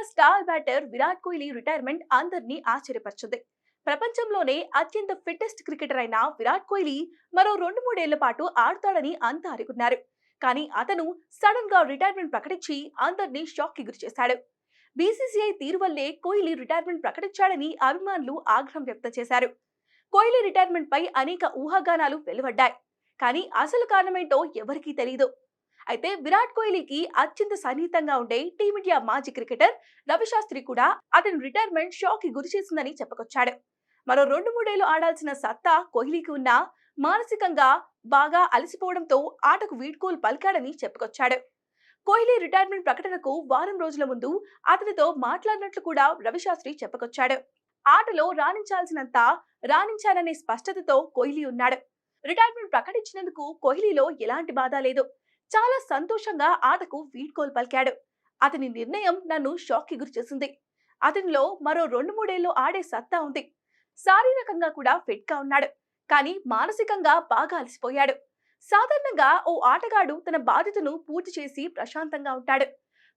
Star batter Virat Kohli retirement అందరినీ ఆశ్చర్యపరిచింది. ప్రపంచంలోనే అత్యంత ఫిట్టెస్ట్ క్రికెటర్ అయిన విరాట్ కోహ్లీ మరో 2-3 ఏళ్ల పాటు ఆడతాడని అంతా అనుకున్నారు. కానీ అతను సడన్ గా రిటైర్మెంట్ ప్రకటించి అందరినీ షాక్ కి గురిచేశాడు. బీసీసీఐ తీరు వల్లే కోహ్లీ రిటైర్మెంట్ ప్రకటించాడని అభిమానులు ఆగ్రహం వ్యక్తం చేశారు. కోహ్లీ రిటైర్మెంట్ పై అనేక ఊహాగానాలు వెలువడ్డాయి. కానీ అసలు కారణమేంటో ఎవరికీ తెలియదు. అయితే విరాట్ కోహ్లీకి అత్యంత సన్నిహితంగా ఉండే టీమిండియా మాజీ క్రికెటర్ రవిశాస్త్రి కూడా అతని రిటైర్మెంట్ షాక్ కి గురి చేసిందని చెప్పుకొచ్చాడు. మరో 2-3 ఏళ్లు ఆడాల్సిన సత్తా కోహ్లీకి ఉన్నా మానసికంగా బాగా అలసిపోవడంతో ఆటకు వీడ్కోలు పలికాడని చెప్పుకొచ్చాడు. కోహ్లీ రిటైర్మెంట్ ప్రకటనకు వారం రోజుల ముందు అతనితో మాట్లాడినట్లు కూడా రవిశాస్త్రి చెప్పుకొచ్చాడు. ఆటలో రాణించాల్సినంత రాణించాననే స్పష్టతతో కోహ్లీ ఉన్నాడు. రిటైర్మెంట్ ప్రకటించినందుకు కోహ్లీలో ఎలాంటి బాధ లేదు. చాలా సంతోషంగా ఆటకు వీడ్కోలు పలికాడు. అతని నిర్ణయం నన్ను షాక్ కి గురి చేసింది. అతనిలో మరో 2-3 ఏళ్లు ఆడే సత్తా ఉంది. శారీరకంగా కూడా ఫిట్ గా ఉన్నాడు. కానీ మానసికంగా బాగా అలసిపోయాడు. సాధారణంగా ఓ ఆటగాడు తన బాధ్యతను పూర్తి చేసి ప్రశాంతంగా ఉంటాడు.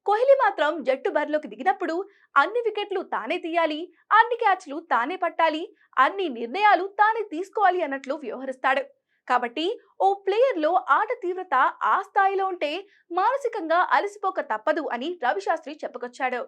కోహ్లీ మాత్రం జట్టు బరిలోకి దిగినప్పుడు అన్ని వికెట్లు తానే తీయాలి, అన్ని క్యాచ్లు తానే పట్టాలి, అన్ని నిర్ణయాలు తానే తీసుకోవాలి అన్నట్లు వ్యవహరిస్తాడు. కాబట్టి ఓ ప్లేయర్ లో ఆట తీవ్రత ఆ స్థాయిలో ఉంటే మానసికంగా అలసిపోక తప్పదు అని రవిశాస్త్రి చెప్పుకొచ్చాడు.